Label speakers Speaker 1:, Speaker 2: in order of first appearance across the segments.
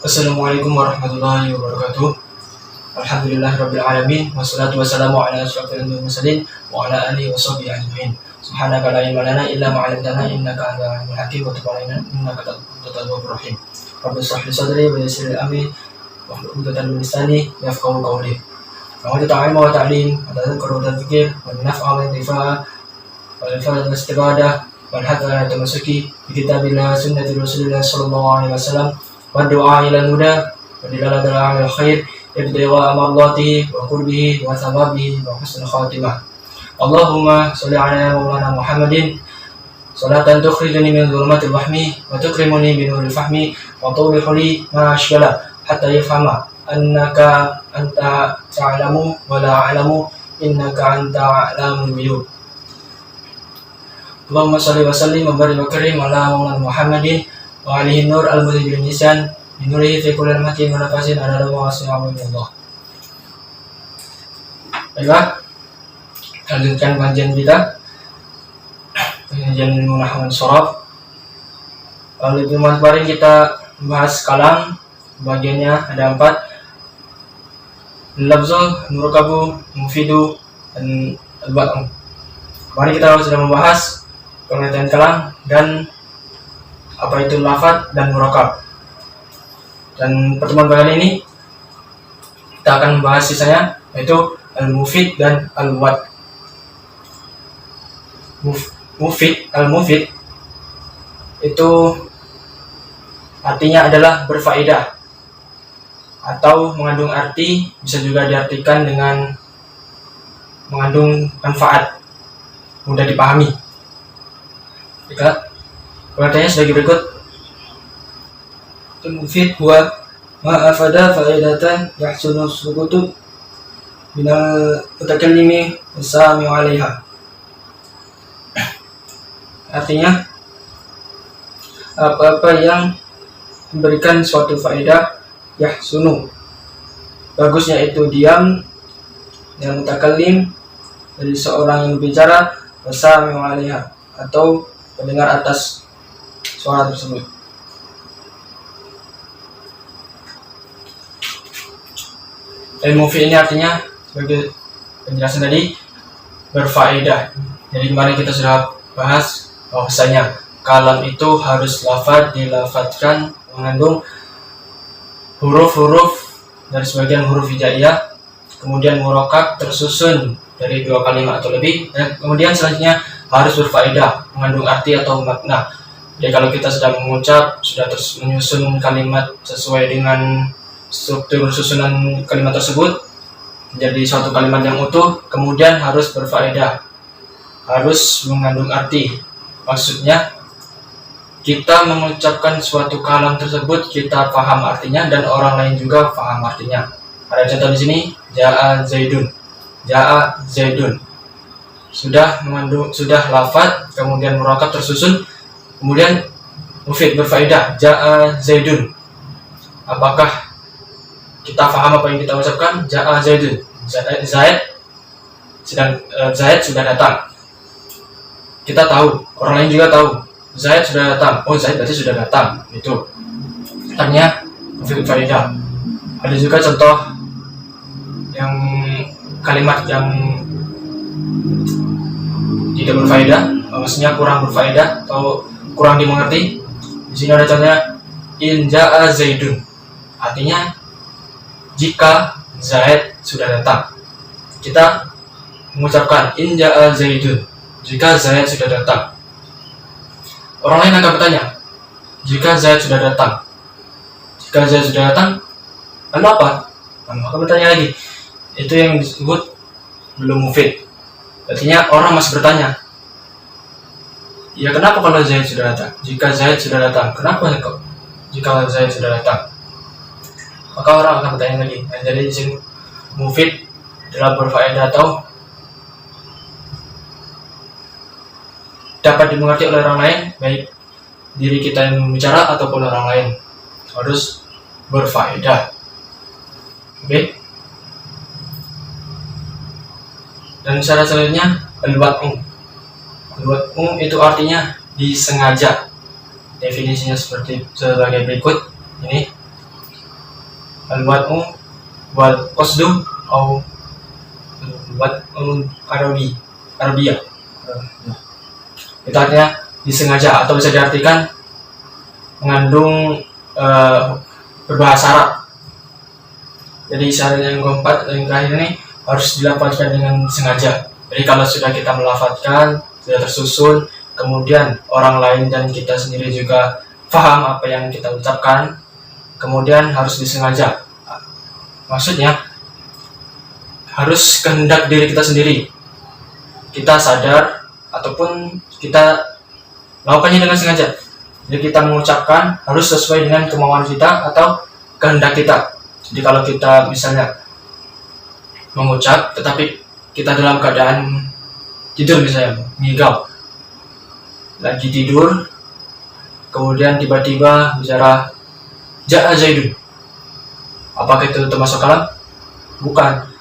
Speaker 1: Assalamualaikum warahmatullahi wabarakatuh. Alhamdulillahirabbil alamin wassalatu wassalamu ala asyrofil mursalin wa ala alihi washabihi ajmain. Subhanaka la ilma lana illa ma 'allamtana innaka antal alimul hakim wa tub 'alaina innaka antat tawwabur rahim. Rabbi shrah li sadri wa yassir li amri wahlul 'uqdatam min lisani yafqahu qawli. Wa ta'ala wa ta'lim wa tadhakkur wa tadhkir wa naf'a wa intifa'a wa al-farad wa istiqadah wa al-hadha wa tamassuki bi kitabillah sunnati rasulillah sallallahu alaihi wasallam wa du'a ila al-huda wa dilalata ala al-khair ibtigha mardatihi wa qurbihi wa thawabihi wa husnul khatimah. Allahumma shalli ala maulana Muhammadin salatan tukhrijuni min dhulumatil wahmi wa tukrimuni min nuril fahmi wa tawdihu li ma ashkala hatta yafhama annaka anta ta'lamu wa la a'lamu innaka anta a'lamul ghuyub. Allahumma shalli wa sallim wa barik wa karim ala maulana Muhammadin wa alihi nur al-mudhi bil lisan minurihi fi kulli makin wa nafasin ala wa sallallahu Allah. Baiklah, lanjutkan kajian kita, kajian Nahwu Shorof. Di pertemuan kemarin kita membahas kalam, bagiannya ada 4: lafzul, murakabu, mufidu, dan al-bad'u. Kemarin kita sudah membahas pengertian kalam dan apa itu lafaz dan murakab. Dan pertemuan kali ini kita akan membahas sisanya, yaitu al-mufid dan al-wad. Al-mufid itu artinya adalah berfaedah atau mengandung arti, bisa juga diartikan dengan mengandung manfaat, mudah dipahami. Pengertiannya sebagai berikut: al-mufid huwa ma afada faedatan yahsunu sukutu minal mutakallimi wasami 'alaiha. Artinya, apa-apa yang memberikan suatu faedah, yahsunu, bagusnya itu diam, yang mutakallim, dari seorang yang berbicara, wasami 'alaiha, atau pendengar atas suara tersebut. Al-mufid ini artinya, sebagai penjelasan tadi, berfaedah. Jadi kemarin kita sudah bahas bahwasanya kalam itu harus lafaz, dilafadzkan mengandung huruf-huruf dari sebagian huruf hijaiyah, kemudian murakab tersusun dari 2 kalimat atau lebih, dan kemudian selanjutnya harus berfaedah, mengandung arti atau makna. Jadi kalau kita sedang mengucap, sudah terus menyusun kalimat sesuai dengan struktur susunan kalimat tersebut menjadi suatu kalimat yang utuh, kemudian harus berfaedah, harus mengandung arti. Maksudnya, kita mengucapkan suatu kalam tersebut, kita paham artinya dan orang lain juga paham artinya. Ada contoh di sini, ja'a zaidun. Ja'a zaidun. Sudah lafaz, kemudian murakab tersusun, kemudian mufid, berfaedah, ja'a zaidun. Apakah kita paham apa yang kita ucapkan? Ja'a zaidun. Zaid sudah datang. Kita tahu, orang lain juga tahu, Zaid sudah datang. Oh, Zaid berarti sudah datang. Itu artinya mufid faedah. Ada juga contoh yang kalimat yang tidak berfaedah, maksudnya kurang berfaedah atau kurang dimengerti. Di sini ada contohnya, in ja'a zaidun. Artinya, jika Zaid sudah datang. Kita mengucapkan in ja'a zaidun, jika Zaid sudah datang. Orang lain akan bertanya, jika Zaid sudah datang, jika Zaid sudah datang, lalu apa? Maka bertanya lagi. Itu yang disebut belum mufid. Artinya orang masih bertanya, ya kenapa kalau Zaid sudah datang? Jika Zaid sudah datang, kenapa jika Zaid sudah datang? Maka orang akan bertanya lagi. Nah, jadi di sini mufid adalah berfaedah atau dapat dimengerti oleh orang lain, baik diri kita yang membicara ataupun orang lain, harus berfaedah. Oke. Dan syarat selanjutnya al-bad'u. Al-bad'u itu artinya disengaja. Definisinya sebagai berikut. Ini al-wad'u wal qasdu atau wad'u Arabiyah. Itu artinya disengaja, atau bisa diartikan mengandung berbahasa Arab. Jadi syarat yang keempat, yang terakhir ini harus dilafadzkan dengan sengaja. Jadi kalau sudah kita melafadzkan, sudah tersusun, kemudian orang lain dan kita sendiri juga paham apa yang kita ucapkan, kemudian harus disengaja. Maksudnya harus kehendak diri kita sendiri. Kita sadar ataupun kita melakukannya dengan sengaja. Jadi kita mengucapkan harus sesuai dengan kemauan kita atau kehendak kita. Jadi kalau kita misalnya mengucap tetapi kita dalam keadaan tidur, misalnya ngigau, lagi tidur, kemudian tiba-tiba bicara ja'a Zaidun, apakah itu termasuk kalam? Bukan,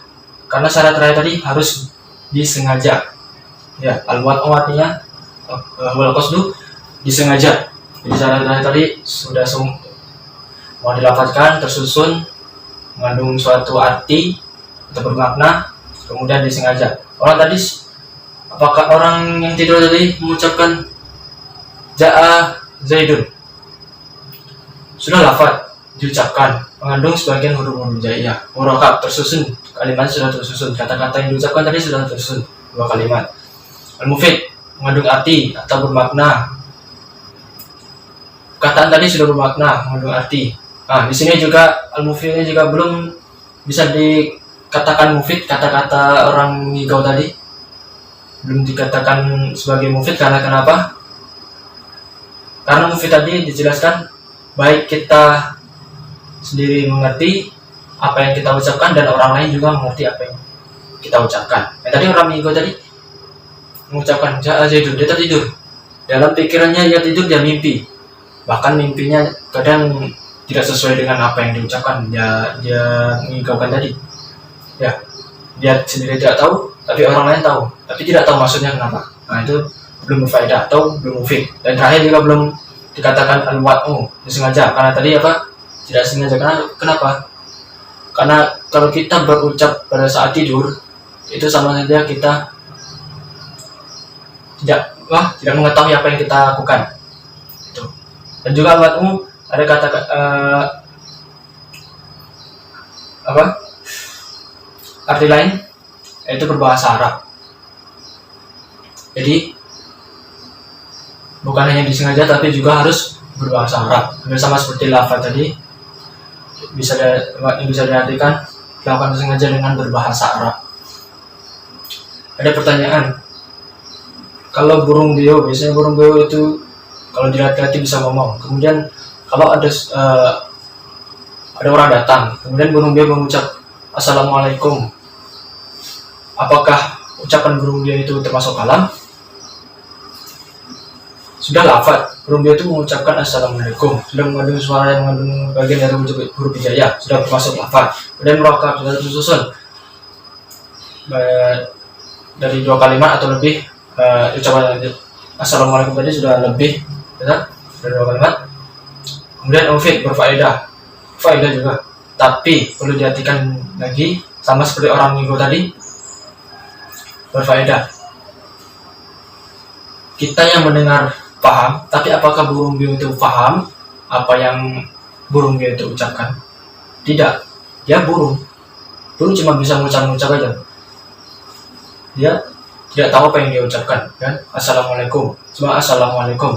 Speaker 1: karena syarat terakhir tadi harus disengaja. Ya, al-wad'u artinya wal qasdu, disengaja. Jadi syarat terakhir tadi sudah mau dilafadzkan, tersusun, mengandung suatu arti atau bermakna, kemudian disengaja. Apakah orang yang tidur tadi mengucapkan ja'a Zaidun? Sudah lafadz, diucapkan, mengandung sebagian huruf-huruf hijaiyah, murakab, tersusun, kalimat sudah tersusun, kata-kata yang diucapkan tadi sudah tersusun, 2 kalimat. Al-mufid, mengandung arti atau bermakna. Perkataan tadi sudah bermakna, mengandung arti. Nah, di sini juga al-mufidnya juga belum bisa dikatakan mufid. Kata-kata orang ngigau tadi belum dikatakan sebagai mufid, karena kenapa? Karena mufid tadi dijelaskan baik kita sendiri mengerti apa yang kita ucapkan dan orang lain juga mengerti apa yang kita ucapkan. Tadi orang ngigau tadi mengucapkan ja'a Zaidun, dia tertidur. Dalam pikirannya dia tidur, dia mimpi. Bahkan mimpinya kadang tidak sesuai dengan apa yang diucapkan, dia mengigaukan tadi. Ya, dia sendiri tidak tahu, tapi orang lain tahu, tapi tidak tahu maksudnya kenapa. Nah, itu belum berfaedah atau belum mufid. Dan terakhir juga belum dikatakan al-wad'u, disengaja. Karena tadi apa? Tidak sengaja. Kenapa? Karena kalau kita berucap pada saat tidur, itu sama saja kita tidak mengetahui apa yang kita lakukan. Itu. Dan juga al-wad'u ada kata arti lain, yaitu berbahasa Arab. Jadi bukan hanya disengaja tapi juga harus berbahasa Arab. Hampir sama seperti lafaz tadi, bisa diartikan dilakukan sengaja dengan berbahasa Arab. Ada pertanyaan, kalau burung beo, biasanya burung beo itu kalau dilatih bisa ngomong. Kemudian kalau ada orang datang, kemudian burung beo mengucap assalamualaikum, apakah ucapan burung beo itu termasuk kalam? Sudah lafaz, burung beo itu mengucapkan assalamualaikum, sudah mengandung suara yang mengandung bagian dari huruf hijaiyah, sudah termasuk lafaz. Kemudian murakab, sudah tersusun dari 2 kalimat atau lebih. Ucapan assalamualaikum tadi sudah lebih, benar? Dari 2 kalimat. Kemudian mufid, berfaedah juga, tapi perlu diartikan lagi, sama seperti orang minggu tadi, berfaedah. Kita yang mendengar paham, tapi apakah burung beo itu paham apa yang burung beo itu ucapkan? Tidak, dia burung cuma bisa mengucap aja. Dia tidak tahu apa yang dia ucapkan, kan? Assalamualaikum, cuma assalamualaikum.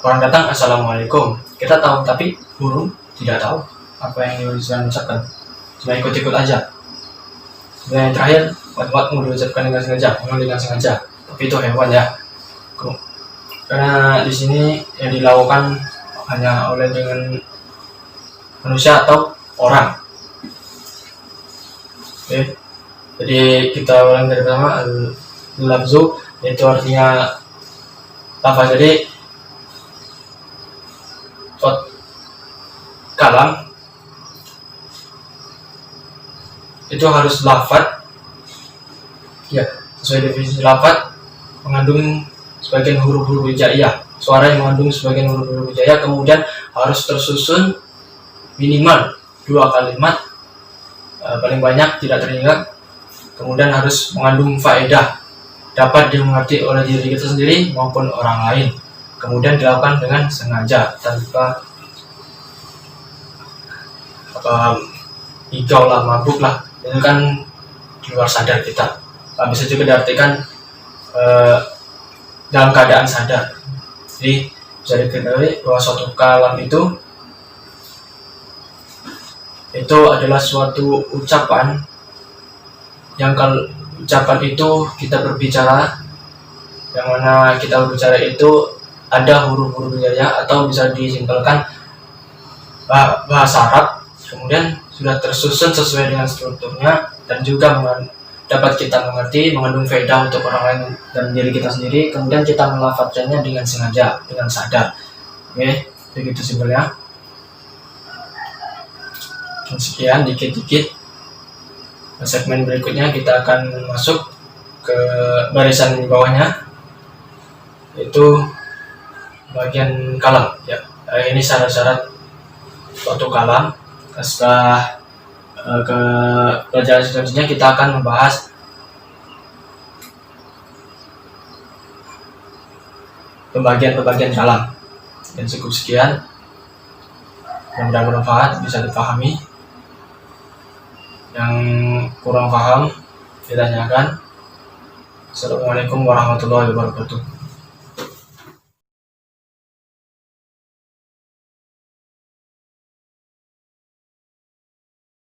Speaker 1: Orang datang assalamualaikum, kita tahu, tapi burung tidak tahu apa yang dia ucapkan, cuma ikut-ikut aja. Dan yang terakhir, wad'u diucapkan dengan sengaja, tapi itu hewan ya. Karena di sini yang dilakukan hanya oleh dengan manusia atau orang. Oke. Jadi kita ulang dari pertama, al-lafzu, yaitu artinya lafaz. Jadi kalam itu harus lafaz, ya, sesuai definisi lafaz, mengandung sebagian huruf-huruf hijaiyah, suara yang mengandung sebagian huruf-huruf hijaiyah, kemudian harus tersusun minimal 2 kalimat paling banyak tidak teringat, kemudian harus mengandung faedah, dapat dimengerti oleh diri kita sendiri maupun orang lain, kemudian dilakukan dengan sengaja tanpa hijau lah, mabuk lah, itu kan di luar sadar kita. Bisa juga diartikan dalam keadaan sadar. Jadi bisa diketahui bahwa suatu kalam itu adalah suatu ucapan yang kalau ucapan itu kita berbicara, yang mana kita berbicara itu ada huruf-huruf hijaiyah atau bisa disimpulkan bahasa Arab, kemudian sudah tersusun sesuai dengan strukturnya dan juga dapat kita mengerti, mengandung faedah untuk orang lain dan diri kita sendiri, kemudian kita melafadzkannya dengan sengaja, dengan sadar. Oke, begitu simpelnya. Sekian dikit-dikit. Segmen berikutnya kita akan masuk ke barisan di bawahnya, yaitu bagian kalam ya. Ini syarat-syarat suatu kalam. Setelah ke pelajaran selanjutnya kita akan membahas pembagian kalam. Dan cukup sekian, mudah-mudahan bermanfaat, bisa dipahami. Yang kurang paham ditanyakan. Assalamualaikum warahmatullahi wabarakatuh.